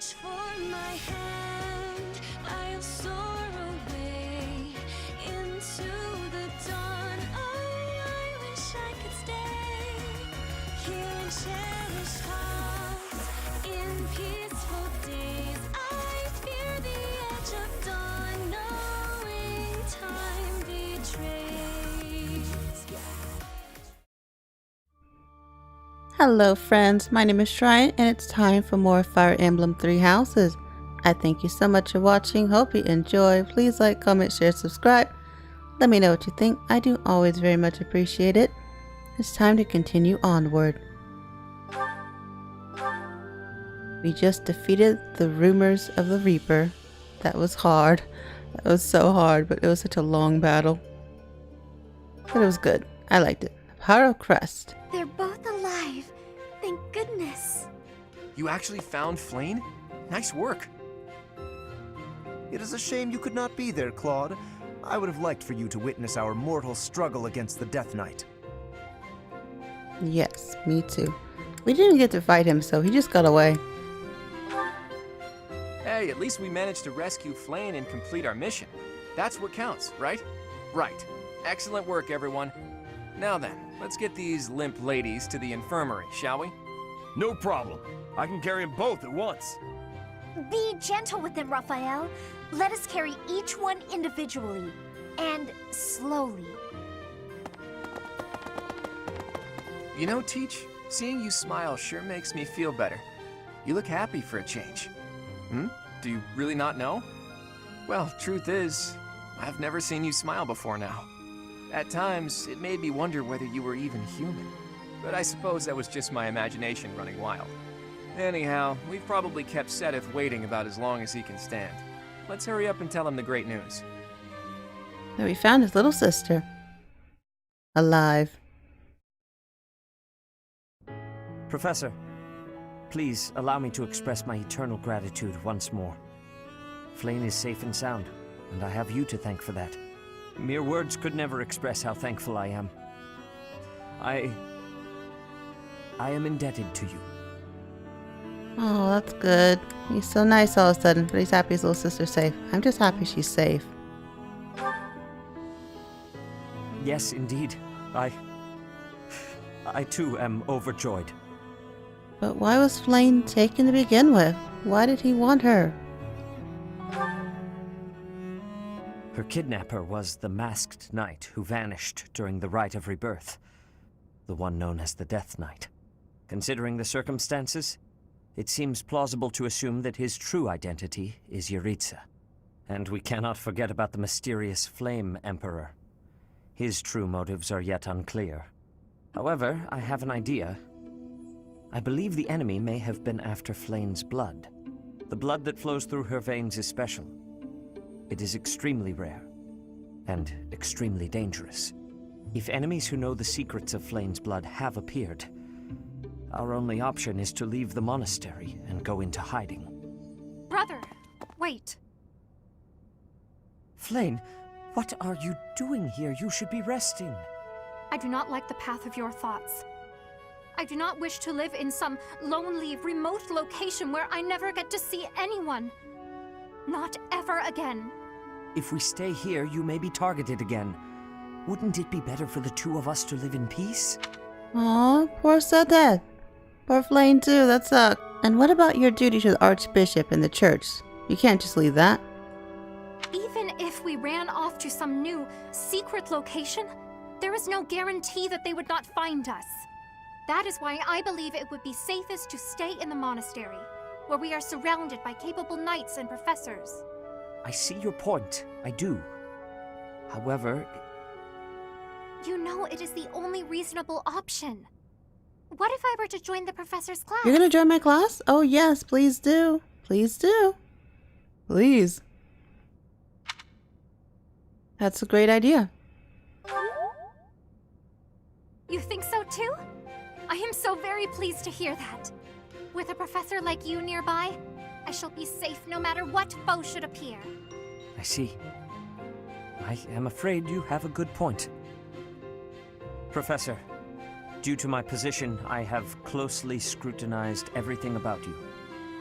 Reach for my hand, I'll soar away into the dawn. I wish I could stay here and cherish hearts in peaceful days. I fear the edge of dawn, knowing time betrays. Hello friends, my name is Schrient and it's time for more Fire Emblem Three Houses. I thank you so much for watching, hope you enjoy. Please like, comment, share, subscribe. Let me know what you think, I do always very much appreciate it. It's time to continue onward. We just defeated the rumors of the Reaper. That was hard. That was so hard, but it was such a long battle. But it was good. I liked it. Power of Crest. They're both alive. Thank goodness. You actually found Flayn? Nice work. It is a shame you could not be there, Claude. I would have liked for you to witness our mortal struggle against the Death Knight. Yes, me too. We didn't get to fight him, so he just got away. Hey, at least we managed to rescue Flayn and complete our mission. That's what counts, right? Right. Excellent work, everyone. Now then, let's get these limp ladies to the infirmary, shall we? No problem. I can carry them both at once. Be gentle with them, Raphael. Let us carry each one individually. And slowly. You know, Teach, seeing you smile sure makes me feel better. You look happy for a change. Do you really not know? Well, truth is, I've never seen you smile before now. At times, it made me wonder whether you were even human. But I suppose that was just my imagination running wild. Anyhow, we've probably kept Sedith waiting about as long as he can stand. Let's hurry up and tell him the great news. And we found his little sister. Alive. Professor, please allow me to express my eternal gratitude once more. Flayn is safe and sound, and I have you to thank for that. Mere words could never express how thankful I am. I am indebted to you. Oh, that's good. He's so nice all of a sudden, but he's happy his little sister's safe. I'm just happy she's safe. Yes, indeed. I too am overjoyed. But why was Flayn taken to begin with? Why did he want her? Her kidnapper was the masked knight who vanished during the Rite of Rebirth, the one known as the Death Knight. Considering the circumstances, it seems plausible to assume that his true identity is Yuritsa. And we cannot forget about the mysterious Flame Emperor. His true motives are yet unclear. However, I have an idea. I believe the enemy may have been after Flayn's blood. The blood that flows through her veins is special. It is extremely rare, and extremely dangerous. If enemies who know the secrets of Flayn's blood have appeared, our only option is to leave the monastery and go into hiding. Brother, wait. Flayn, what are you doing here? You should be resting. I do not like the path of your thoughts. I do not wish to live in some lonely, remote location where I never get to see anyone. Not ever again. If we stay here, you may be targeted again. Wouldn't it be better for the two of us to live in peace? Aw, poor Sedith. Poor Flayn too, that sucks. And what about your duty to the Archbishop and the church? You can't just leave that. Even if we ran off to some new, secret location, there is no guarantee that they would not find us. That is why I believe it would be safest to stay in the monastery, where we are surrounded by capable knights and professors. I see your point. I do. However... You know it is the only reasonable option. What if I were to join the professor's class? You're gonna join my class? Oh yes, please do. Please do. Please. That's a great idea. You think so too? I am so very pleased to hear that. With a professor like you nearby, I shall be safe no matter what foe should appear. I see. I am afraid you have a good point. Professor, due to my position, I have closely scrutinized everything about you.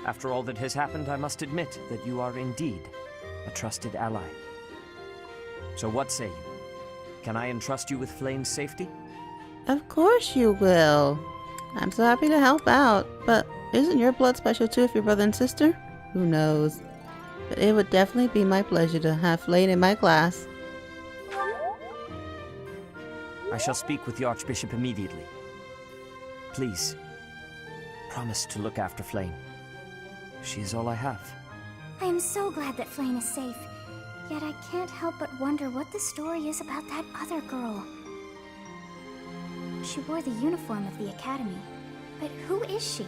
After all that has happened, I must admit that you are indeed a trusted ally. So what say you? Can I entrust you with Flayn's safety? Of course you will. I'm so happy to help out, but isn't your blood special too if you're brother and sister? Who knows? But it would definitely be my pleasure to have Flayn in my class. I shall speak with the Archbishop immediately. Please, promise to look after Flayn. She is all I have. I am so glad that Flayn is safe. Yet I can't help but wonder what the story is about that other girl. She wore the uniform of the Academy. But who is she?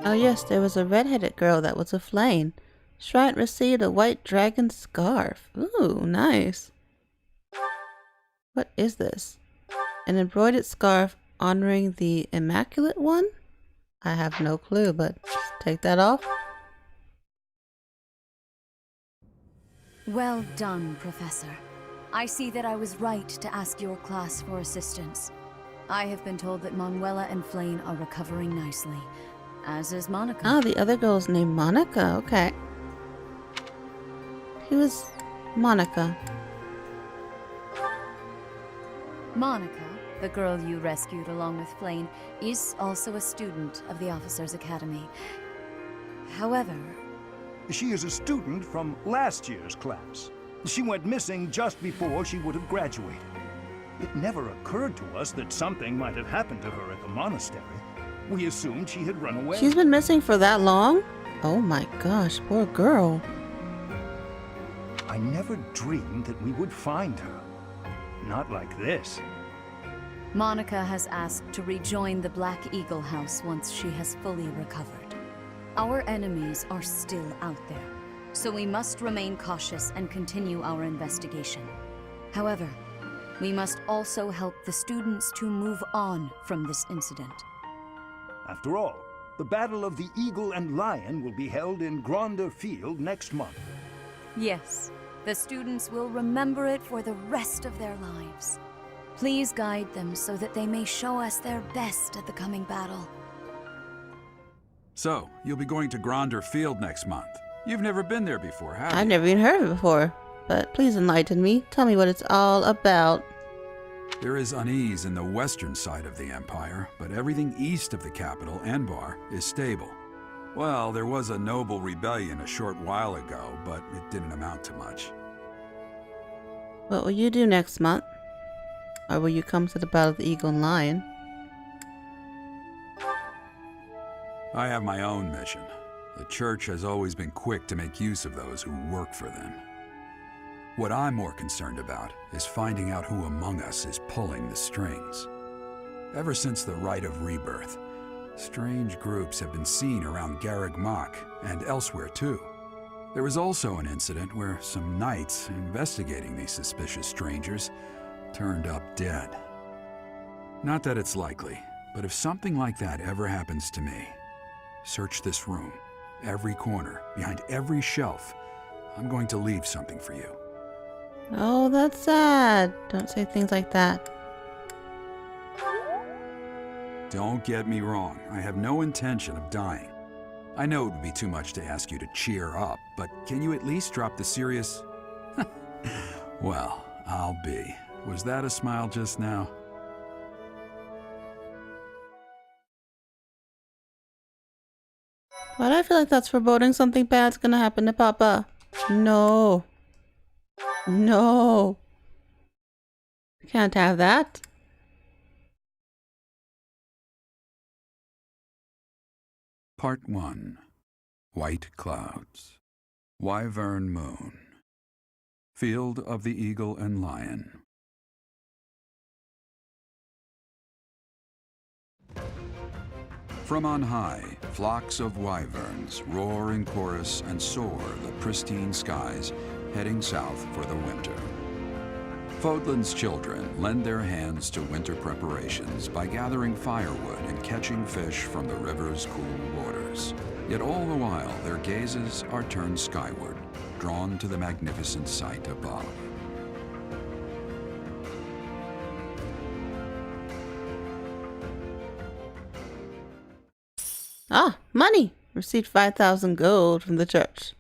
Oh yes, there was a red-headed girl that was a Flayn. Schrient received a white dragon scarf. Ooh, nice. What is this? An embroidered scarf honoring the Immaculate One? I have no clue, but just take that off. Well done, Professor. I see that I was right to ask your class for assistance. I have been told that Manuela and Flayn are recovering nicely, as is Monica. Oh, the other girl's named Monica. Okay. Who is Monica? Monica, the girl you rescued along with Flayn, is also a student of the Officers' Academy. However... She is a student from last year's class. She went missing just before she would have graduated. It never occurred to us that something might have happened to her at the monastery. We assumed she had run away. She's been missing for that long? Oh my gosh, poor girl. I never dreamed that we would find her. Not like this. Monica has asked to rejoin the Black Eagle House once she has fully recovered. Our enemies are still out there, so we must remain cautious and continue our investigation. However, we must also help the students to move on from this incident. After all, the Battle of the Eagle and Lion will be held in Gronder Field next month. Yes, the students will remember it for the rest of their lives. Please guide them so that they may show us their best at the coming battle. So, you'll be going to Gronder Field next month. You've never been there before, have you? I've never even heard of it before, but please enlighten me. Tell me what it's all about. There is unease in the western side of the Empire, but everything east of the capital, Enbar, is stable. Well, there was a noble rebellion a short while ago, but it didn't amount to much. What will you do next month? Or will you come to the Battle of the Eagle and Lion? I have my own mission. The Church has always been quick to make use of those who work for them. What I'm more concerned about is finding out who among us is pulling the strings. Ever since the Rite of Rebirth, strange groups have been seen around Garreg Mach and elsewhere too. There was also an incident where some knights investigating these suspicious strangers turned up dead. Not that it's likely, but if something like that ever happens to me, search this room, every corner, behind every shelf. I'm going to leave something for you. Oh, that's sad. Don't say things like that. Don't get me wrong. I have no intention of dying. I know it would be too much to ask you to cheer up, but can you at least drop the serious... Well, I'll be. Was that a smile just now? Why do I feel like that's foreboding something bad's gonna happen to Papa? No. No. Can't have that. Part 1. White Clouds. Wyvern Moon. Field of the Eagle and Lion. From on high, flocks of wyverns roar in chorus and soar the pristine skies, heading south for the winter. Fodlan's children lend their hands to winter preparations by gathering firewood and catching fish from the river's cool waters. Yet all the while, their gazes are turned skyward, drawn to the magnificent sight above. Ah, money! Received 5,000 gold from the church.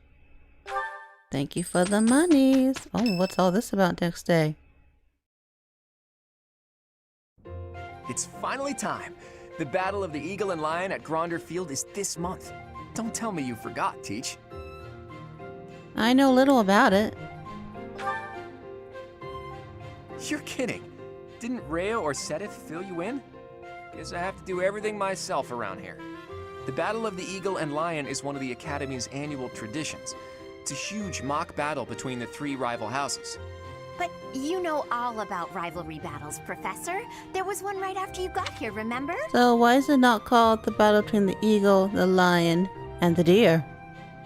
Thank you for the monies. Oh, what's all this about next day? It's finally time. The Battle of the Eagle and Lion at Gronder Field is this month. Don't tell me you forgot, Teach. I know little about it. You're kidding. Didn't Rhea or Sedith fill you in? Guess I have to do everything myself around here. The Battle of the Eagle and Lion is one of the Academy's annual traditions. It's a huge mock battle between the three rival houses. But you know all about rivalry battles, Professor. There was one right after you got here, remember? So why is it not called the battle between the eagle, the lion, and the deer?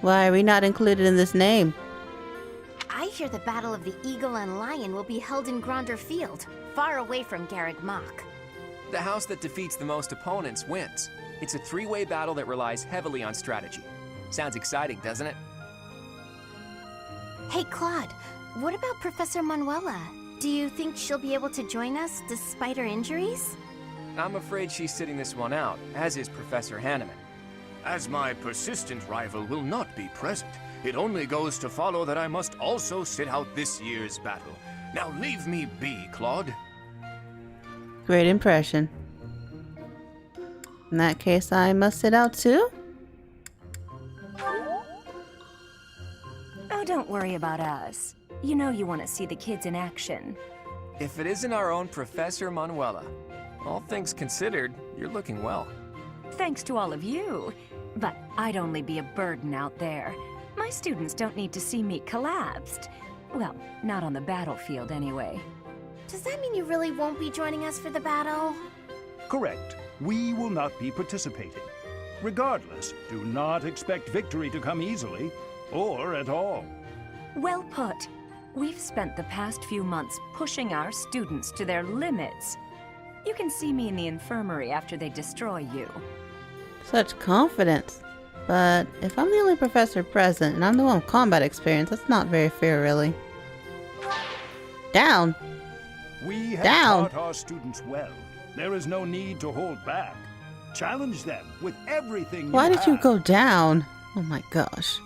Why are we not included in this name? I hear the Battle of the Eagle and Lion will be held in Gronder Field, far away from Garreg Mach. The house that defeats the most opponents wins. It's a three-way battle that relies heavily on strategy. Sounds exciting, doesn't it? Hey, Claude, what about Professor Manuela? Do you think she'll be able to join us despite her injuries? I'm afraid she's sitting this one out, as is Professor Hanneman. As my persistent rival will not be present, it only goes to follow that I must also sit out this year's battle. Now leave me be, Claude. Great impression. In that case, I must sit out too? Oh, don't worry about us. You know you want to see the kids in action. If it isn't our own Professor Manuela, all things considered, you're looking well. Thanks to all of you. But I'd only be a burden out there. My students don't need to see me collapsed. Well, not on the battlefield anyway. Does that mean you really won't be joining us for the battle? Correct. We will not be participating. Regardless, do not expect victory to come easily, or at all. Well put. We've spent the past few months pushing our students to their limits. You can see me in the infirmary after they destroy you. Such confidence. But if I'm the only professor present and I'm the one with combat experience, that's not very fair, really. Down! We have Down! taught our students well. There is no need to hold back. Challenge them with everything Why did you have. go down? Oh my gosh.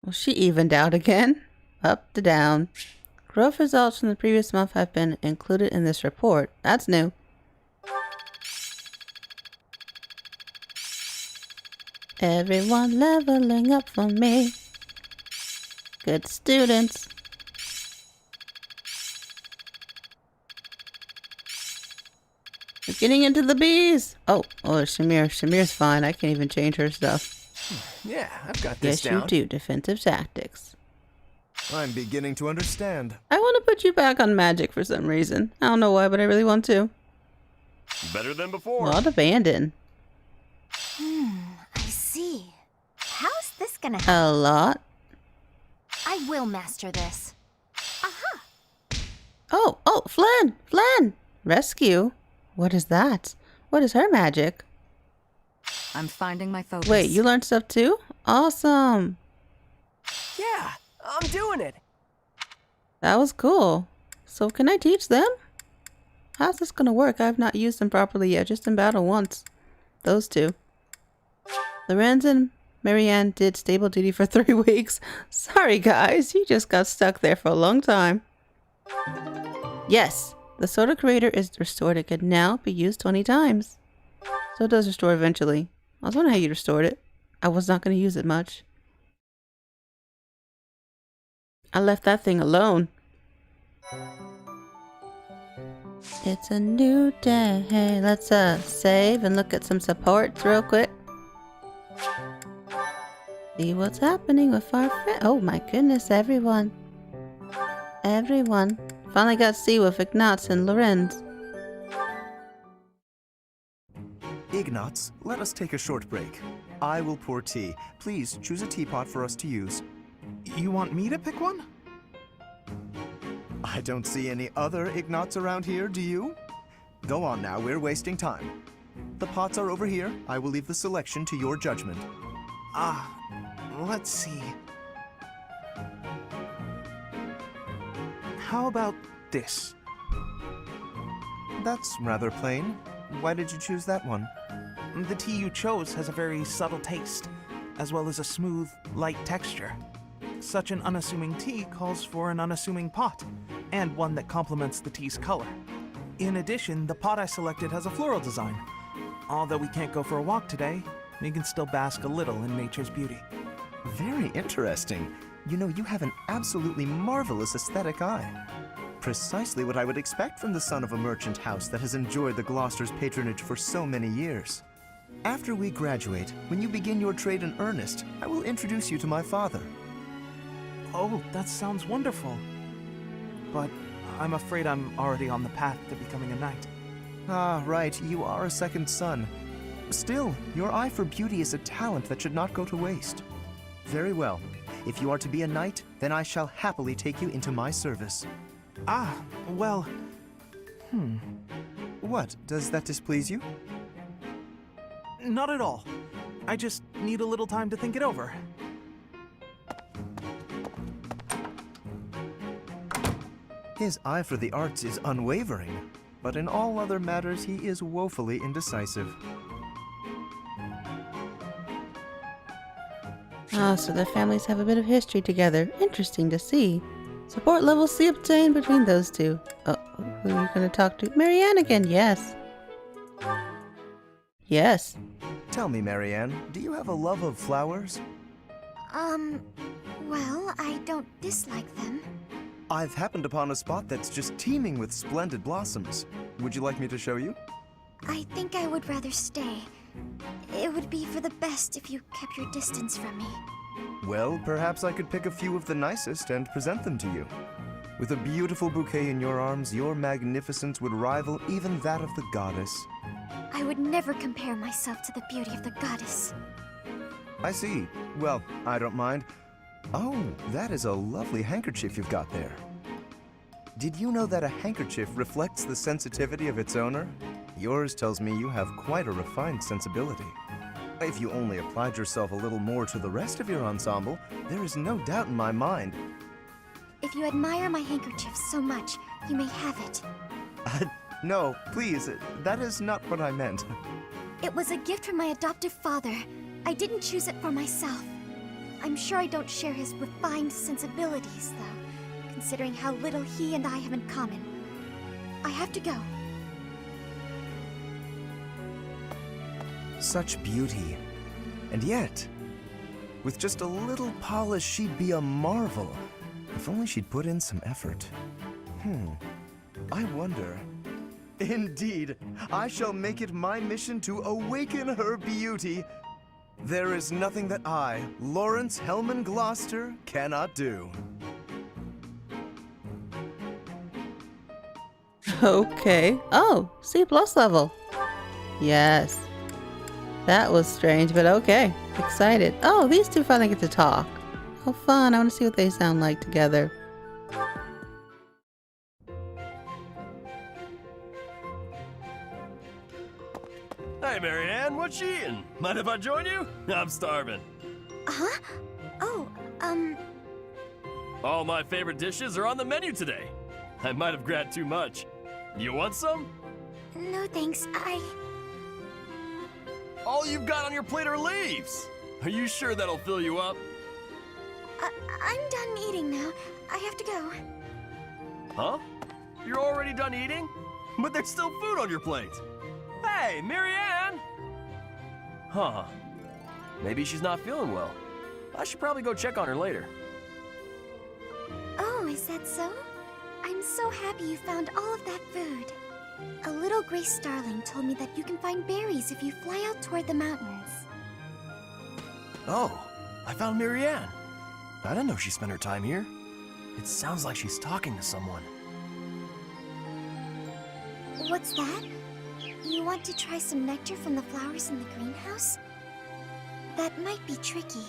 Well, she evened out again. Up to down. Growth results from the previous month have been included in this report. That's new. Everyone leveling up for me. Good students. We're getting into the bees. Oh, Shamir. Shamir's fine. I can't even change her stuff. Yeah, I've got this Yes, down. you do. Defensive tactics. I'm beginning to understand. I want to put you back on magic for some reason. I don't know why, but I really want to. Better than before. Not abandon. I see. How's this gonna happen? A lot. I will master this. Aha! Oh, Flayn! Flayn! Rescue? What is that? What is her magic? I'm finding my focus. Wait, you learned stuff too? Awesome. Yeah, I'm doing it. That was cool. So can I teach them? How's this gonna work? I've not used them properly yet, just in battle once. Those two. Lorenz and Marianne did stable duty for 3 weeks. Sorry guys, you just got stuck there for a long time. Yes, the soda creator is restored. It can now be used 20 times. So it does restore eventually. I was wondering how you restored it. I was not going to use it much. I left that thing alone. It's a new day. Hey, let's save and look at some supports real quick. See what's happening with our friend. Oh my goodness, everyone. Everyone. Finally got to see with Ignatz and Lorenz. Ignatz, let us take a short break. I will pour tea. Please choose a teapot for us to use. You want me to pick one? I don't see any other Ignatz around here, do you? Go on now, we're wasting time. The pots are over here. I will leave the selection to your judgment. Let's see. How about this? That's rather plain. Why did you choose that one? The tea you chose has a very subtle taste, as well as a smooth, light texture. Such an unassuming tea calls for an unassuming pot, and one that complements the tea's color. In addition, the pot I selected has a floral design. Although we can't go for a walk today, we can still bask a little in nature's beauty. Very interesting. You know, you have an absolutely marvelous aesthetic eye. Precisely what I would expect from the son of a merchant house that has enjoyed the Gloucester's patronage for so many years. After we graduate, when you begin your trade in earnest, I will introduce you to my father. Oh, that sounds wonderful. But I'm afraid I'm already on the path to becoming a knight. Ah, right, you are a second son. Still, your eye for beauty is a talent that should not go to waste. Very well. If you are to be a knight, then I shall happily take you into my service. Ah, well... What? Does that displease you? Not at all. I just need a little time to think it over. His eye for the arts is unwavering, but in all other matters he is woefully indecisive. Ah, so their families have a bit of history together. Interesting to see. Support level C obtained between those two. Oh, who are you going to talk to? Marianne again, yes. Yes. Tell me, Marianne, do you have a love of flowers? Well, I don't dislike them. I've happened upon a spot that's just teeming with splendid blossoms. Would you like me to show you? I think I would rather stay. It would be for the best if you kept your distance from me. Well, perhaps I could pick a few of the nicest and present them to you. With a beautiful bouquet in your arms, your magnificence would rival even that of the goddess. I would never compare myself to the beauty of the goddess. I see. Well, I don't mind. Oh, that is a lovely handkerchief you've got there. Did you know that a handkerchief reflects the sensitivity of its owner? Yours tells me you have quite a refined sensibility. If you only applied yourself a little more to the rest of your ensemble, there is no doubt in my mind. If you admire my handkerchief so much, you may have it. No, please, that is not what I meant. It was a gift from my adoptive father. I didn't choose it for myself. I'm sure I don't share his refined sensibilities, though, considering how little he and I have in common. I have to go. Such beauty. And yet, with just a little polish, she'd be a marvel. If only she'd put in some effort. I wonder. Indeed, I shall make it my mission to awaken her beauty. There is nothing that I, Lawrence Hellman Gloucester, cannot do. Okay. Oh, C+ level. Yes. That was strange, but okay. Excited. Oh, these two finally get to talk. Oh, fun. I want to see what they sound like together. Hey, Marianne, what you eating? Mind if I join you? I'm starving. Huh? Oh, All my favorite dishes are on the menu today. I might have grabbed too much. You want some? no thanks. All you've got on your plate are leaves. Are you sure that'll fill you up? I'm done eating now. I have to go. Huh? You're already done eating? But there's still food on your plate. Hey, Marianne! Huh. Maybe she's not feeling well. I should probably go check on her later. Oh, is that so? I'm so happy you found all of that food. A little gray starling told me that you can find berries if you fly out toward the mountains. Oh, I found Marianne. I didn't know she spent her time here. It sounds like she's talking to someone. What's that? You want to try some nectar from the flowers in the greenhouse? That might be tricky.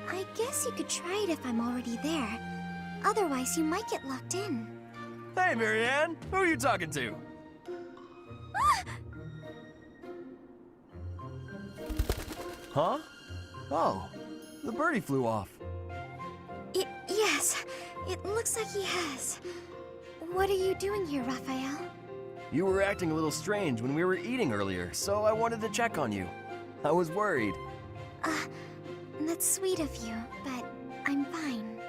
I guess you could try it if I'm already there. Otherwise, you might get locked in. Hey, Marianne! Who are you talking to? Huh? Oh, the birdie flew off. Yes, it looks like he has. What are you doing here, Raphael? You were acting a little strange when we were eating earlier, so I wanted to check on you. I was worried. That's sweet of you, but I'm fine.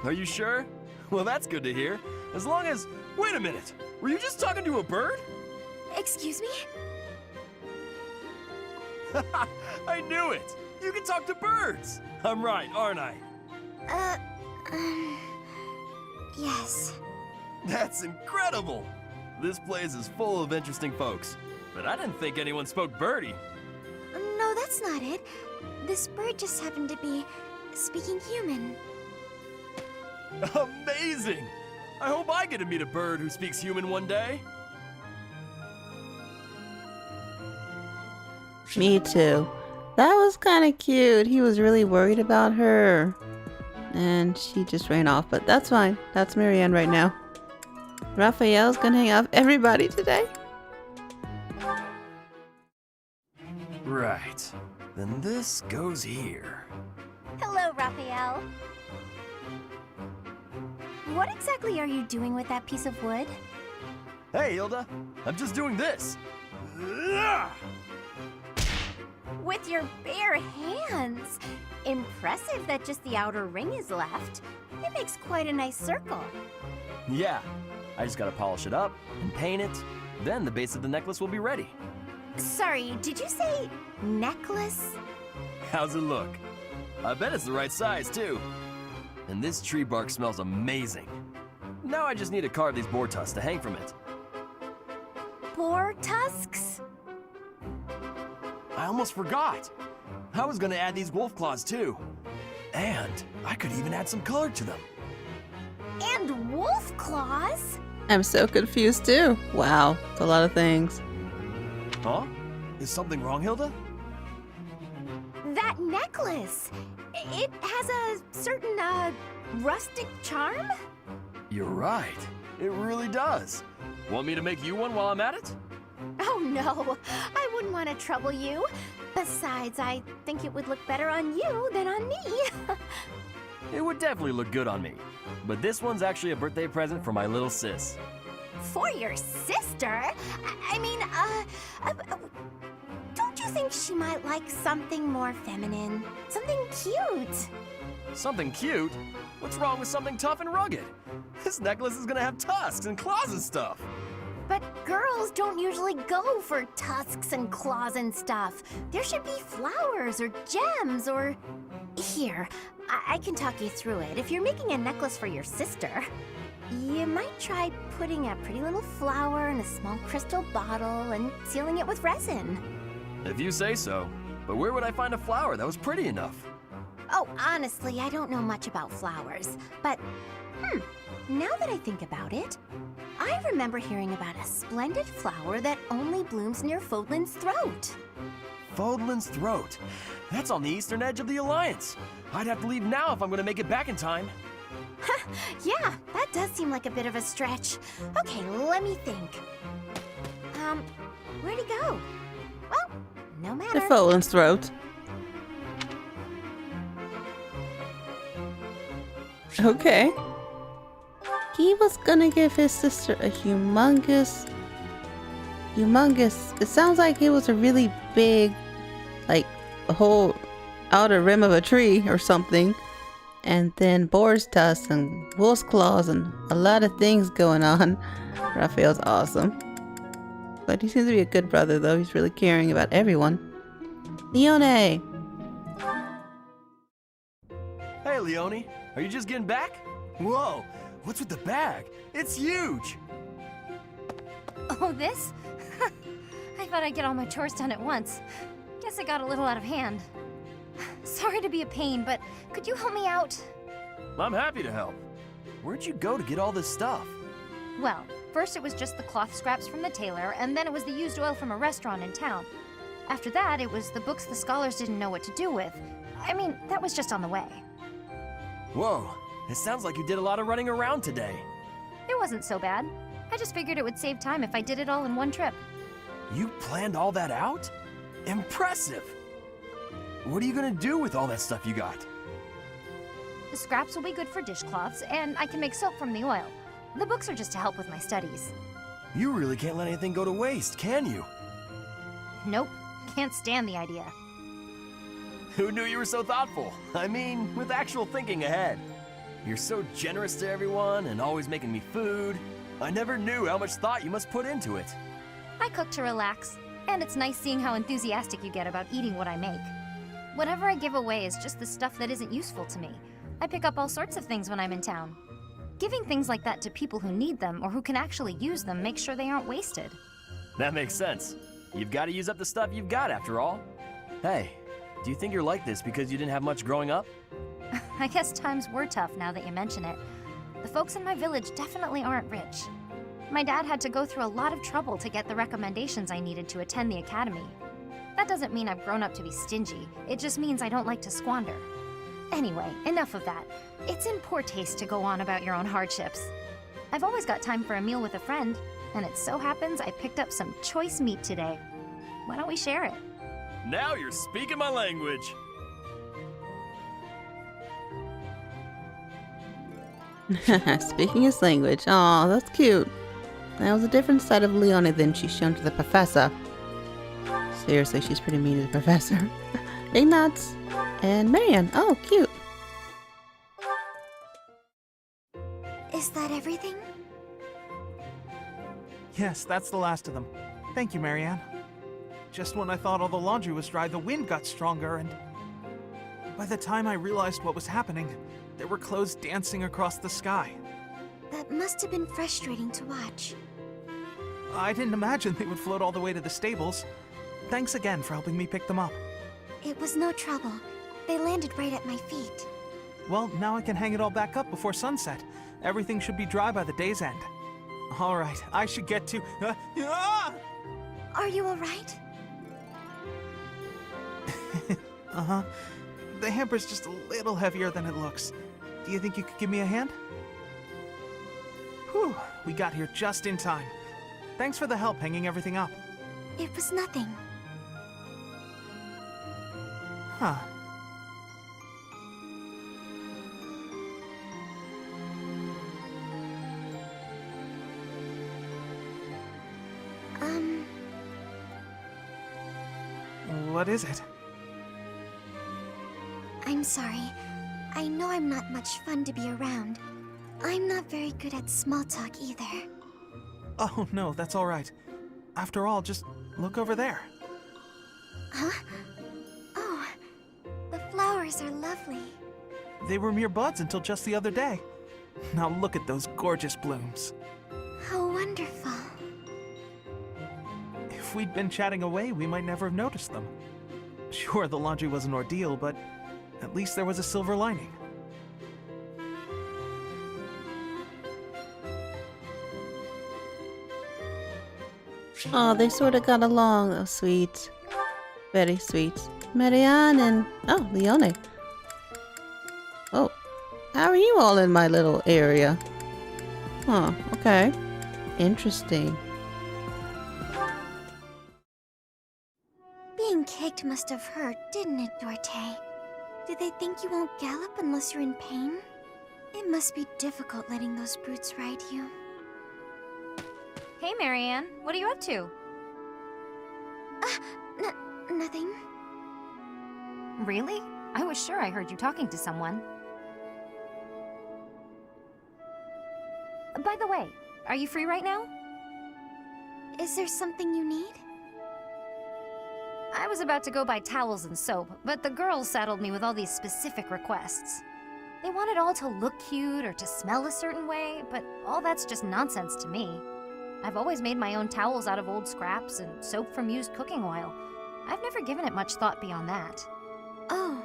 Are you sure? Well, that's good to hear. As long as... Wait a minute! Were you just talking to a bird? Excuse me? I knew it! You can talk to birds! I'm right, aren't I? Yes. That's incredible! This place is full of interesting folks, but I didn't think anyone spoke birdie. No, that's not it. This bird just happened to be speaking human. Amazing! I hope I get to meet a bird who speaks human one day. Me too. That was kind of cute. He was really worried about her. And she just ran off, but that's fine. That's Marianne right now. Raphael's gonna hang out with everybody today. Right. Then this goes here. Hello, Raphael. What exactly are you doing with that piece of wood? Hey, Hilda. I'm just doing this. With your bare hands. Impressive that just the outer ring is left. It makes quite a nice circle. Yeah. I just gotta polish it up and paint it. Then the base of the necklace will be ready. Sorry, did you say necklace? How's it look? I bet it's the right size, too. And this tree bark smells amazing. Now I just need to carve these boar tusks to hang from it. Boar tusks? I almost forgot. I was gonna add these wolf claws, too. And I could even add some color to them. And wolf claws? I'm so confused too. Wow, it's a lot of things. Huh? Is something wrong, Hilda? That necklace! It has a certain, rustic charm? You're right. It really does. Want me to make you one while I'm at it? Oh no, I wouldn't want to trouble you. Besides, I think it would look better on you than on me. It would definitely look good on me. But this one's actually a birthday present for my little sis. For your sister? I mean, don't you think she might like something more feminine? Something cute? Something cute? What's wrong with something tough and rugged? This necklace is gonna have tusks and claws and stuff. But girls don't usually go for tusks and claws and stuff. There should be flowers or gems or... Here, I can talk you through it. If you're making a necklace for your sister, you might try putting a pretty little flower in a small crystal bottle and sealing it with resin. If you say so. But where would I find a flower that was pretty enough? Oh, honestly, I don't know much about flowers. But, now that I think about it, I remember hearing about a splendid flower that only blooms near Fodlan's throat. Fodlan's throat? That's on the eastern edge of the Alliance. I'd have to leave now if I'm gonna make it back in time. Yeah, that does seem like a bit of a stretch. Okay, let me think. Where'd he go? Well, no matter. The Fodlan's throat. Okay. He was gonna give his sister a humongous... It sounds like it was a really big, like, a whole outer rim of a tree or something. And then boar's tusks and wolf's claws and a lot of things going on. Raphael's awesome. But he seems to be a good brother, though. He's really caring about everyone. Leone! Hey, Leone. Are you just getting back? Whoa! What's with the bag? It's huge! Oh, this? I thought I'd get all my chores done at once. Guess it got a little out of hand. Sorry to be a pain, but could you help me out? I'm happy to help. Where'd you go to get all this stuff? Well, first it was just the cloth scraps from the tailor, and then it was the used oil from a restaurant in town. After that, it was the books the scholars didn't know what to do with. I mean, that was just on the way. Whoa, it sounds like you did a lot of running around today. It wasn't so bad. I just figured it would save time if I did it all in one trip. You planned all that out? Impressive! What are you gonna do with all that stuff you got? The scraps will be good for dishcloths, and I can make soap from the oil. The books are just to help with my studies. You really can't let anything go to waste, can you? Nope, can't stand the idea. Who knew you were so thoughtful? I mean, with actual thinking ahead. You're so generous to everyone and always making me food. I never knew how much thought you must put into it. I cook to relax, and it's nice seeing how enthusiastic you get about eating what I make. Whatever I give away is just the stuff that isn't useful to me. I pick up all sorts of things when I'm in town. Giving things like that to people who need them or who can actually use them makes sure they aren't wasted. That makes sense. You've got to use up the stuff you've got after all. Hey, do you think you're like this because you didn't have much growing up? I guess times were tough now that you mention it. The folks in my village definitely aren't rich. My dad had to go through a lot of trouble to get the recommendations I needed to attend the academy. That doesn't mean I've grown up to be stingy, it just means I don't like to squander. Anyway, enough of that. It's in poor taste to go on about your own hardships. I've always got time for a meal with a friend, and it so happens I picked up some choice meat today. Why don't we share it? Now you're speaking my language. Speaking his language. Aw, that's cute. That was a different side of Leone than she's shown to the professor. Seriously, she's pretty mean to the professor. Big nuts. And Marianne. Oh, cute. Is that everything? Yes, that's the last of them. Thank you, Marianne. Just when I thought all the laundry was dry, the wind got stronger, and by the time I realized what was happening, there were clothes dancing across the sky. That must have been frustrating to watch. I didn't imagine they would float all the way to the stables. Thanks again for helping me pick them up. It was no trouble. They landed right at my feet. Well, now I can hang it all back up before sunset. Everything should be dry by the day's end. All right, I should get to... Are you alright? Uh-huh. The hamper's just a little heavier than it looks. Do you think you could give me a hand? Whew, we got here just in time. Thanks for the help hanging everything up. It was nothing. Huh. What is it? I'm sorry. I know I'm not much fun to be around. I'm not very good at small talk either. Oh, no, that's all right. After all, just look over there. Huh? Oh, the flowers are lovely. They were mere buds until just the other day. Now look at those gorgeous blooms. How wonderful. If we'd been chatting away, we might never have noticed them. Sure, the laundry was an ordeal, but at least there was a silver lining. Oh, they sort of got along. Oh, sweet. Very sweet. Marianne and... Oh, Leone. Oh. How are you all in my little area? Huh, okay. Interesting. Being kicked must have hurt, didn't it, Dorte? Do they think you won't gallop unless you're in pain? It must be difficult letting those brutes ride you. Hey, Marianne, what are you up to? Nothing. Really? I was sure I heard you talking to someone. By the way, are you free right now? Is there something you need? I was about to go buy towels and soap, but the girls saddled me with all these specific requests. They wanted all to look cute or to smell a certain way, but all that's just nonsense to me. I've always made my own towels out of old scraps and soap from used cooking oil. I've never given it much thought beyond that. Oh.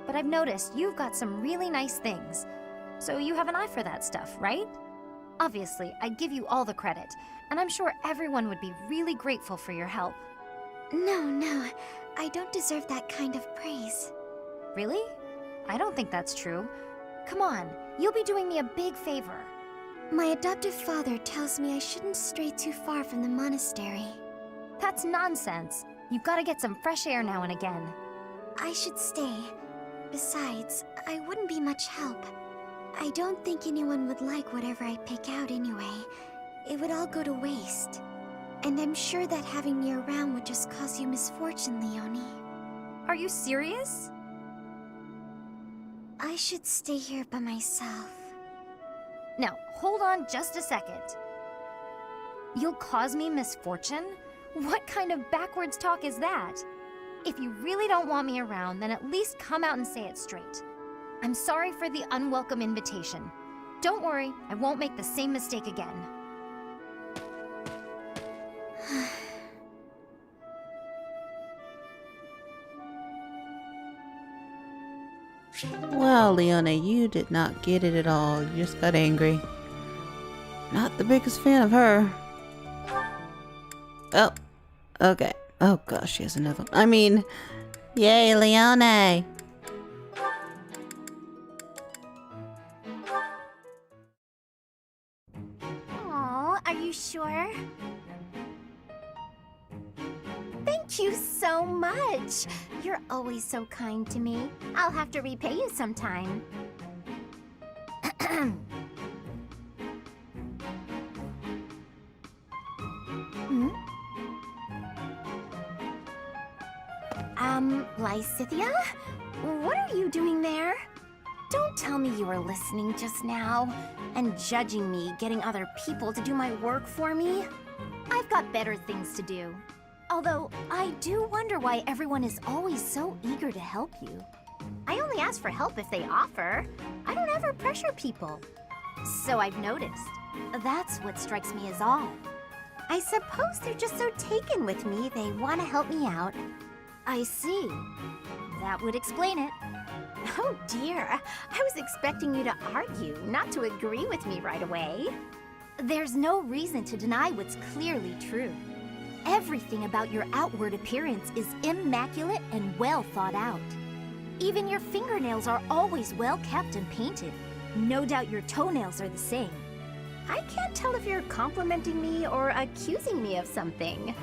But I've noticed you've got some really nice things. So you have an eye for that stuff, right? Obviously, I give you all the credit, and I'm sure everyone would be really grateful for your help. No, I don't deserve that kind of praise. Really? I don't think that's true. Come on, you'll be doing me a big favor. My adoptive father tells me I shouldn't stray too far from the monastery. That's nonsense. You've got to get some fresh air now and again. I should stay. Besides, I wouldn't be much help. I don't think anyone would like whatever I pick out anyway. It would all go to waste. And I'm sure that having me around would just cause you misfortune, Leonie. Are you serious? I should stay here by myself. Now, hold on just a second. You'll cause me misfortune? What kind of backwards talk is that? If you really don't want me around, then at least come out and say it straight. I'm sorry for the unwelcome invitation. Don't worry, I won't make the same mistake again. Well, Leonie, you did not get it at all. You just got angry. Not the biggest fan of her. Oh, okay. Oh gosh, she has another one. I mean, yay, Leonie! Aw, are you sure? Thank you so much. You're always so kind to me. I'll have to repay you sometime. Lysithia? What are you doing there? Don't tell me you were listening just now and judging me getting other people to do my work for me. I've got better things to do. Although, I do wonder why everyone is always so eager to help you. I only ask for help if they offer. I don't ever pressure people. So I've noticed. That's what strikes me as odd. I suppose they're just so taken with me, they want to help me out. I see. That would explain it. Oh dear, I was expecting you to argue, not to agree with me right away. There's no reason to deny what's clearly true. Everything about your outward appearance is immaculate and well thought out. Even your fingernails are always well kept and painted. No doubt your toenails are the same. I can't tell if you're complimenting me or accusing me of something.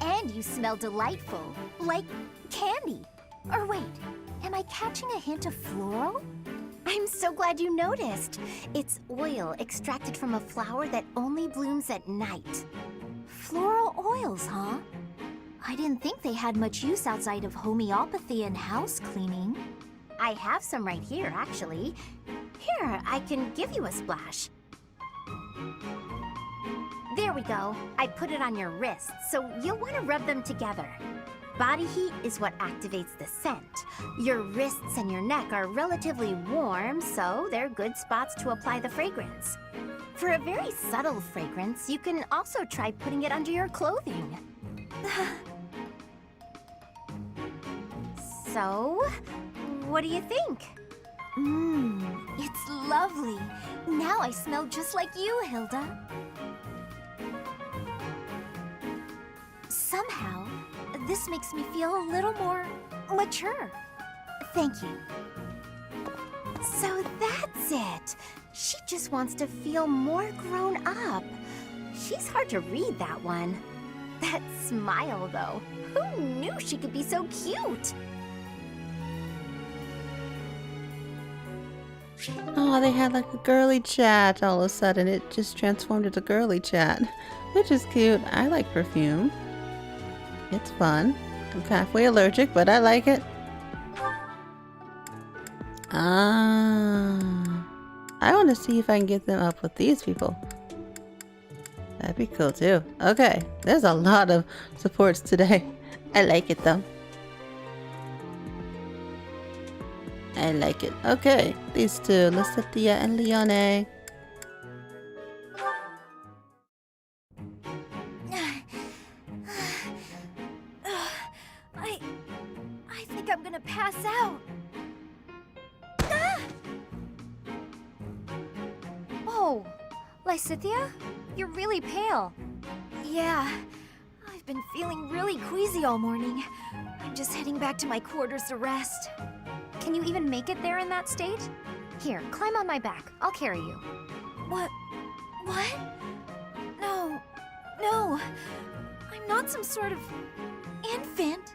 And you smell delightful, like candy. Or wait, am I catching a hint of floral? I'm so glad you noticed. It's oil extracted from a flower that only blooms at night. Floral oils, huh? I didn't think they had much use outside of homeopathy and house cleaning. I have some right here, actually. Here, I can give you a splash. There we go. I put it on your wrists, so you'll want to rub them together. Body heat is what activates the scent. Your wrists and your neck are relatively warm, so they're good spots to apply the fragrance. For a very subtle fragrance, you can also try putting it under your clothing. So, what do you think? It's lovely. Now I smell just like you, Hilda. Somehow, this makes me feel a little more mature. Thank you. So that's it. She just wants to feel more grown up. She's hard to read, that one. That smile, though. Who knew she could be so cute? Oh, they had like a girly chat all of a sudden. It just transformed into girly chat, which is cute. I like perfume. It's fun. I'm halfway allergic, but I like it. I want to see if I can get them up with these people. That'd be cool too. Okay, there's a lot of supports today. I like it though. I like it. Okay, these two, Lysithia and Leonie. I think I'm gonna pass out. Ah! Oh, Lysithia? You're really pale. Yeah, I've been feeling really queasy all morning. I'm just heading back to my quarters to rest. Can you even make it there in that state? Here, climb on my back. I'll carry you. What? No. I'm not some sort of infant.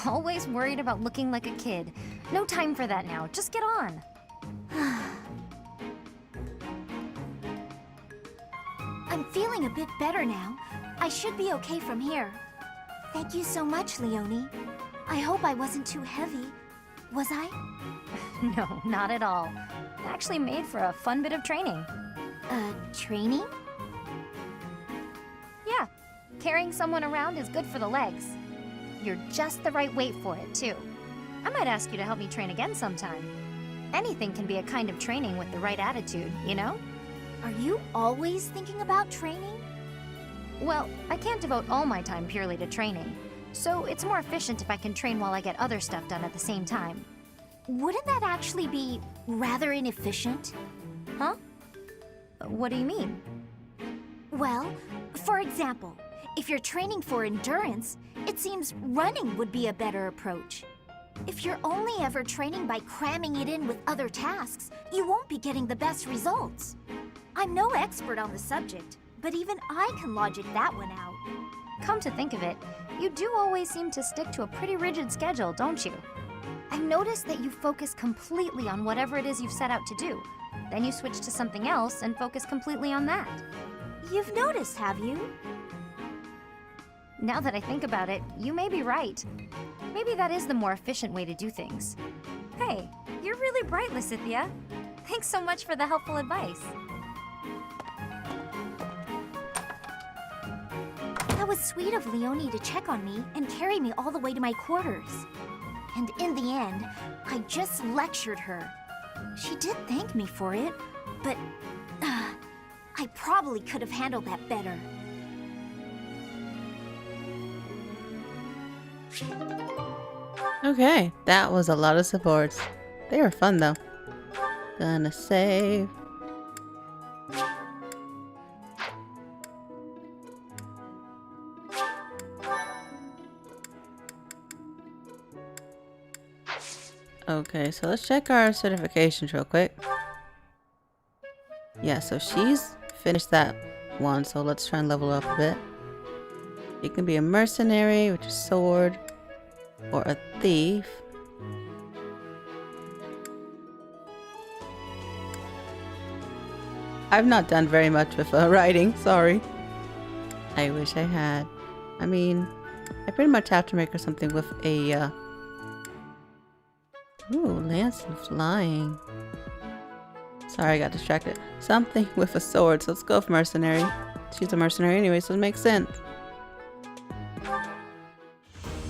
Always worried about looking like a kid. No time for that now. Just get on. I'm feeling a bit better now. I should be okay from here. Thank you so much, Leonie. I hope I wasn't too heavy. Was I? No, not at all. Actually made for a fun bit of training. Training? Yeah, carrying someone around is good for the legs. You're just the right weight for it, too. I might ask you to help me train again sometime. Anything can be a kind of training with the right attitude, you know? Are you always thinking about training? Well, I can't devote all my time purely to training, so it's more efficient if I can train while I get other stuff done at the same time. Wouldn't that actually be rather inefficient? Huh? What do you mean? Well, for example, if you're training for endurance, it seems running would be a better approach. If you're only ever training by cramming it in with other tasks, you won't be getting the best results. I'm no expert on the subject, but even I can logic that one out. Come to think of it, you do always seem to stick to a pretty rigid schedule, don't you? I've noticed that you focus completely on whatever it is you've set out to do. Then you switch to something else and focus completely on that. You've noticed, have you? Now that I think about it, you may be right. Maybe that is the more efficient way to do things. Hey, you're really bright, Lysithia. Thanks so much for the helpful advice. That was sweet of Leonie to check on me and carry me all the way to my quarters. And in the end, I just lectured her. She did thank me for it, but I probably could have handled that better. Okay, that was a lot of supports. They were fun though. Gonna save. Okay, so let's check our certifications real quick. Yeah, so she's finished that one, so let's try and level up a bit. You can be a mercenary, which is sword, or a thief. I've not done very much with writing, sorry. I wish I had. I mean, I pretty much have to make her something with a ooh, lance and flying. Sorry, I got distracted. Something with a sword, so let's go with mercenary. She's a mercenary anyway, so it makes sense.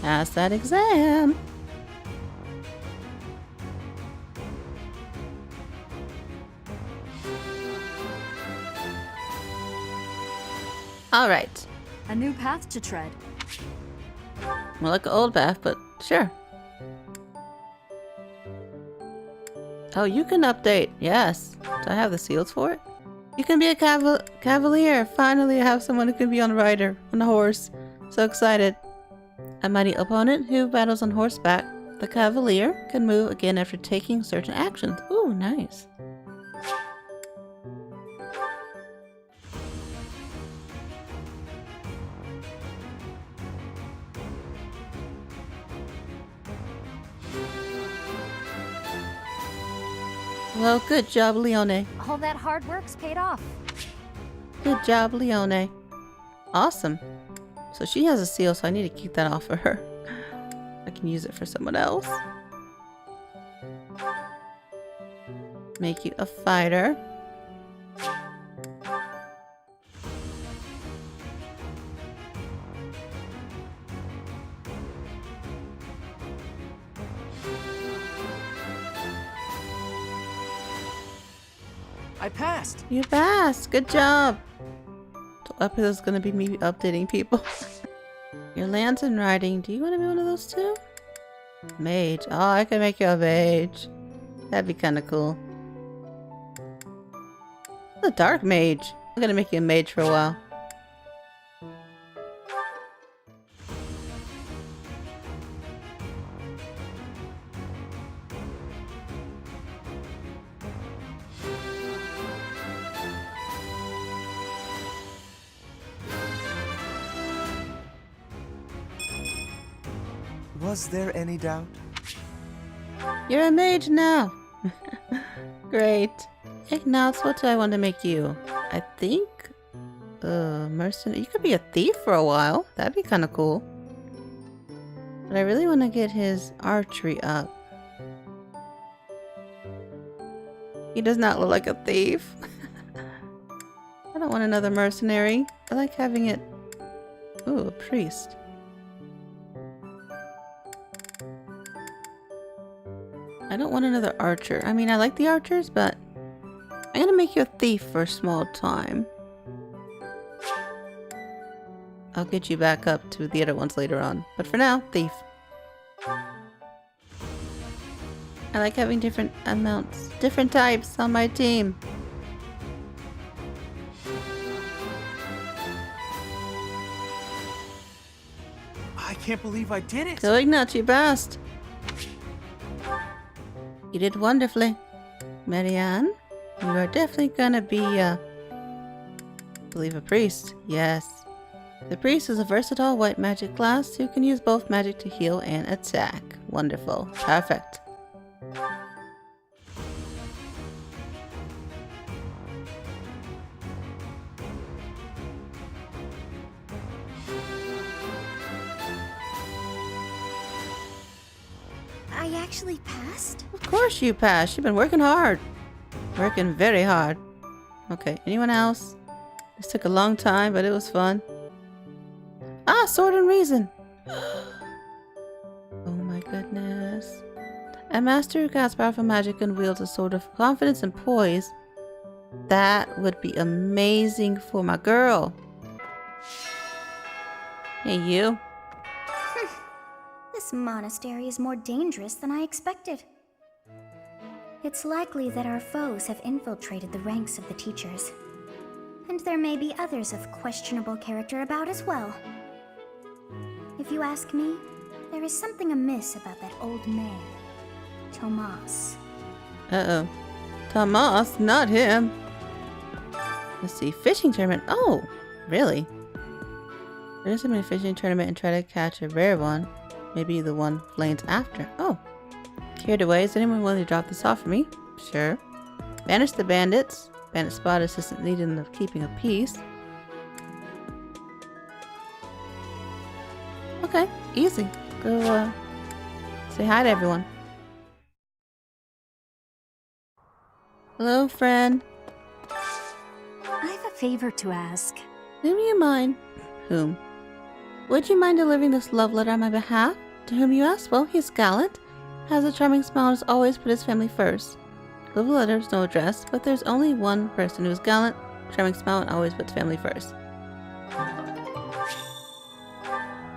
Pass that exam. Alright. A new path to tread. More like an old path, but sure. Oh, you can update. Yes. Do I have the seals for it? You can be a cavalier. Finally, I have someone who can be on a rider, on a horse. So excited. A mighty opponent who battles on horseback. The cavalier can move again after taking certain actions. Ooh, nice. Well, good job, Leone. All that hard work's paid off. Good job, Leone. Awesome. So she has a seal, so I need to keep that off for her. I can use it for someone else. Make you a fighter. I passed. You passed. Good job. So up here is going to be me updating people. Your lance and riding. Do you want to be one of those two? Mage. Oh, I can make you a mage. That'd be kind of cool. The dark mage. I'm going to make you a mage for a while. Was there any doubt? You're a mage now. Great. Ignace, what do I want to make you? I think mercenary. You could be a thief for a while. That'd be kind of cool. But I really want to get his archery up. He does not look like a thief. I don't want another mercenary. I like having it... Ooh, a priest. I don't want another archer. I mean, I like the archers, but I'm gonna make you a thief for a small time. I'll get you back up to the other ones later on. But for now, thief. I like having different amounts, different types on my team. I can't believe I did it! Go Ignat, you passed. You did wonderfully. Marianne, you are definitely gonna be, I believe a priest. Yes. The priest is a versatile white magic class who can use both magic to heal and attack. Wonderful. Perfect. I actually passed? Of course you passed. You've been working hard. Working very hard. Okay, anyone else? This took a long time, but it was fun. Ah, Sword and Reason. Oh my goodness. A master who casts powerful magic and wields a sword of confidence and poise. That would be amazing for my girl. Hey, you. This monastery is more dangerous than I expected. It's likely that our foes have infiltrated the ranks of the teachers. And there may be others of questionable character about as well. If you ask me, there is something amiss about that old man, Tomas. Uh-oh. Tomas, not him. Let's see, fishing tournament. Oh, really? There's a fishing tournament and try to catch a rare one. Maybe the one Flayn's after. Oh. Carried away. Is anyone willing to drop this off for me? Sure. Banish the bandits. Bandit spot assistant needed in the keeping of peace. Okay, easy. Go, say hi to everyone. Hello, friend. I have a favor to ask. Whom you mind? Whom? Would you mind delivering this love letter on my behalf? To whom you ask? Well, he's gallant, has a charming smile, and has always put his family first. Love letter is no address, but there's only one person who is gallant, charming smile, and always puts family first.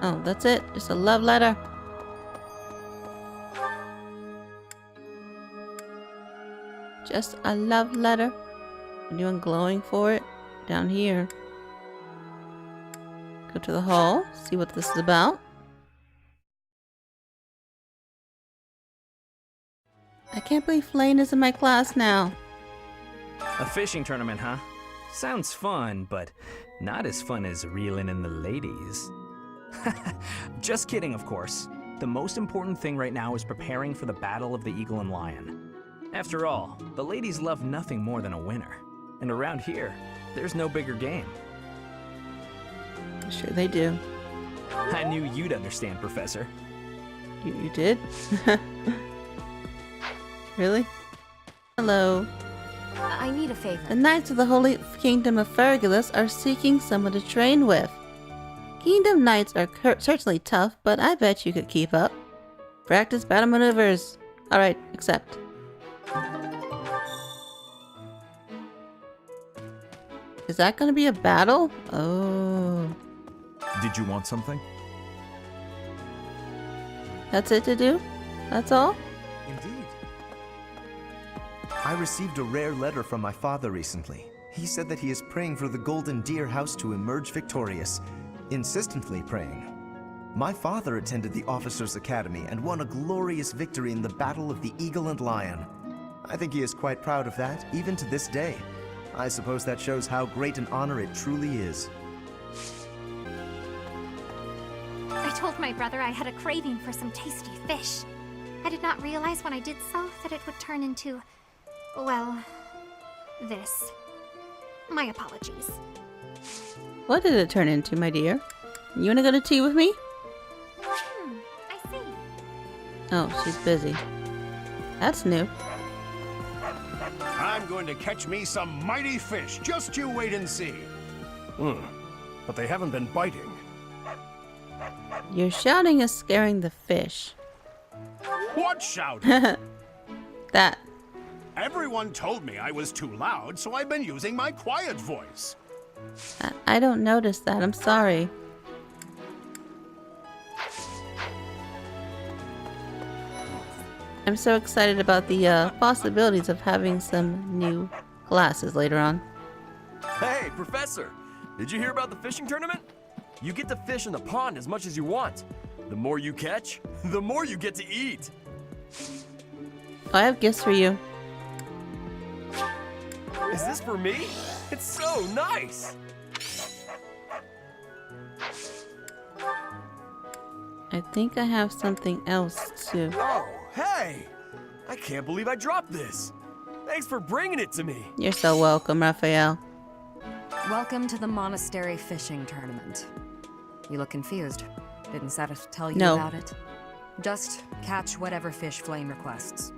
Oh, that's it. Just a love letter. Just a love letter. Anyone glowing for it? Down here. Go to the hall, see what this is about. I can't believe Flayn is in my class now. A fishing tournament, huh? Sounds fun, but not as fun as reeling in the ladies. Just kidding, of course. The most important thing right now is preparing for the Battle of the Eagle and Lion. After all, the ladies love nothing more than a winner. And around here, there's no bigger game. Sure they do. I knew you'd understand, Professor. You did? Really? Hello. I need a favor. The Knights of the Holy Kingdom of Fergalus are seeking someone to train with. Kingdom Knights are certainly tough, but I bet you could keep up. Practice battle maneuvers. Alright, accept. Is that gonna be a battle? Oh. Did you want something? That's it to do? That's all? Indeed. I received a rare letter from my father recently. He said that he is praying for the Golden Deer House to emerge victorious. Insistently praying. My father attended the Officers' Academy and won a glorious victory in the Battle of the Eagle and Lion. I think he is quite proud of that, even to this day. I suppose that shows how great an honor it truly is. I told my brother I had a craving for some tasty fish. I did not realize when I did so that it would turn into, well, this. My apologies. What did it turn into, my dear? You wanna go to tea with me? I see. Oh, she's busy. That's new. I'm going to catch me some mighty fish. Just you wait and see. But they haven't been biting. Your shouting is scaring the fish. What shouting? That. Everyone told me I was too loud, so I've been using my quiet voice. I don't notice that. I'm sorry. I'm so excited about the possibilities of having some new classes later on. Hey, Professor! Did you hear about the fishing tournament? You get to fish in the pond as much as you want. The more you catch, the more you get to eat. I have gifts for you. Is this for me? It's so nice! I think I have something else too. Oh, hey! I can't believe I dropped this. Thanks for bringing it to me. You're so welcome, Raphael. Welcome to the monastery fishing tournament. You look confused. Didn't Satis tell you No. about it? Just catch whatever fish Flayn requests.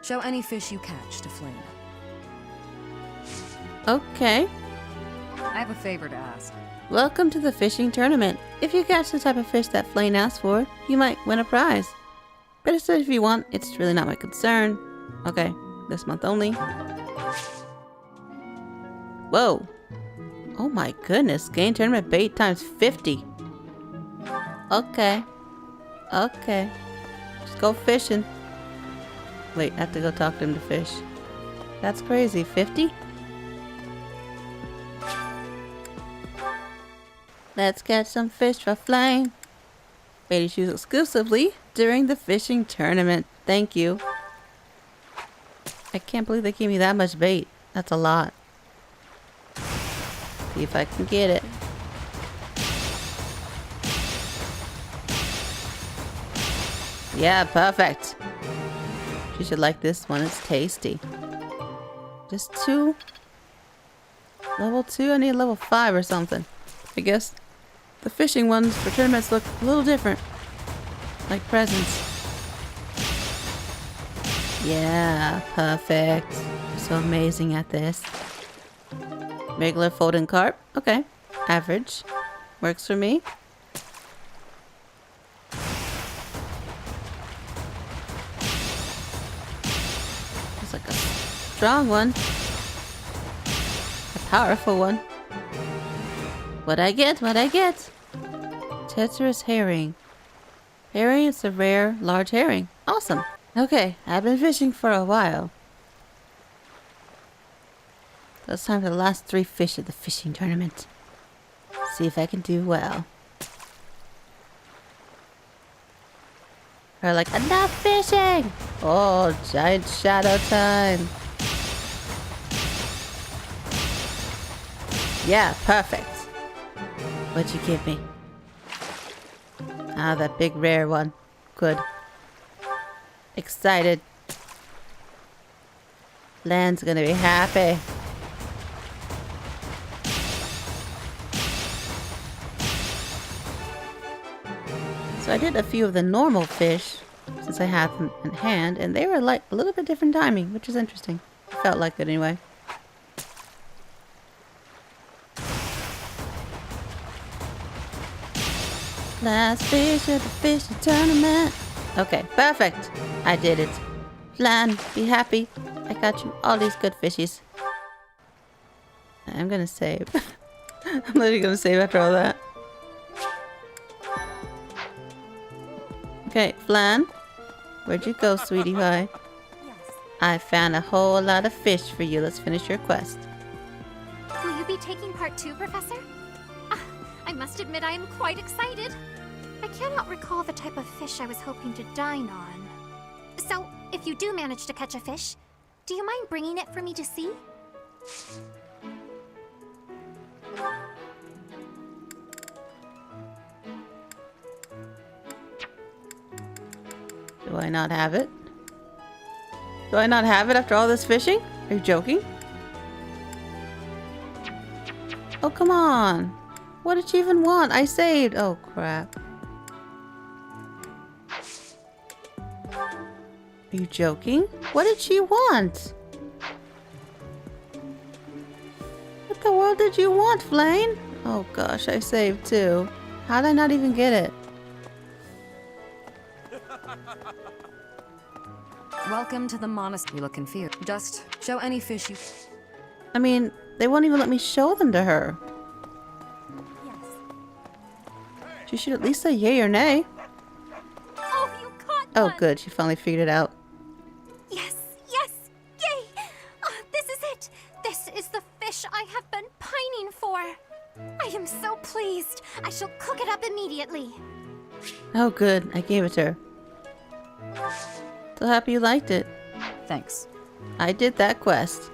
Show any fish you catch to Flayn. Okay. I have a favor to ask. Welcome to the fishing tournament. If you catch the type of fish that Flayn asked for, you might win a prize. Better say if you want, it's really not my concern. Okay, this month only. Whoa. Oh my goodness, gain tournament bait times 50. Okay. Okay. Just go fishing. Wait, I have to go talk to him to fish. That's crazy. 50? Let's catch some fish for Flayn. Bait is used exclusively during the fishing tournament. Thank you. I can't believe they gave me that much bait. That's a lot. See if I can get it. Yeah, perfect. You should like this one. It's tasty. Just 2. Level 2? I need level 5 or something. I guess the fishing ones for tournaments look a little different. Like presents. Yeah, perfect. I'm so amazing at this. Regular folding carp. Okay. Average. Works for me. It's like a strong one. A powerful one. What'd I get? What'd I get? Tetris herring. Herring is a rare, large herring. Awesome. Okay, I've been fishing for a while. So it's time for the last 3 fish at the fishing tournament. See if I can do well. Or like, enough fishing! Oh, giant shadow time. Yeah, perfect. What'd you give me? Ah, that big rare one. Good. Excited. Land's gonna be happy. So I did a few of the normal fish since I had them in hand, and they were like a little bit different timing, which is interesting. Felt like it anyway. Last fish at the fishing tournament. Okay, perfect. I did it. Flan, be happy. I got you all these good fishies. I'm gonna save. I'm literally gonna save after all that. Okay, Flan. Where'd you go, sweetie pie? I found a whole lot of fish for you. Let's finish your quest. Will you be taking part 2, Professor? I must admit I am quite excited. I cannot recall the type of fish I was hoping to dine on. So, if you do manage to catch a fish, do you mind bringing it for me to see? Do I not have it? Do I not have it after all this fishing? Are you joking? Oh, come on. What did she even want? I saved. Oh, crap. Are you joking? What did she want? What the world did you want, Flayn? Oh gosh, I saved too. How did I not even get it? Welcome to the monastery. Looking fierce. Just show any fish you... I mean, they won't even let me show them to her. Yes. She should at least say yay or nay. Oh, you caught Oh one. good, she finally figured it out. Yes, yes, yay! This is it. This is the fish I have been pining for. I am so pleased. I shall cook it up immediately. Oh good, I gave it to her. So happy you liked it. Thanks. I did that quest.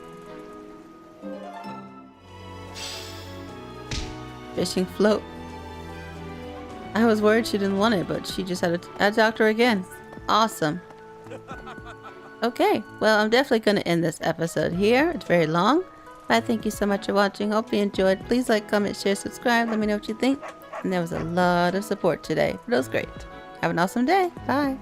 Fishing float. I was worried she didn't want it, but she just had a doctor again. Awesome. Okay, well, I'm definitely going to end this episode here. It's very long. But thank you so much for watching. Hope you enjoyed. Please like, comment, share, subscribe. Let me know what you think. And there was a lot of support today, but it was great. Have an awesome day. Bye.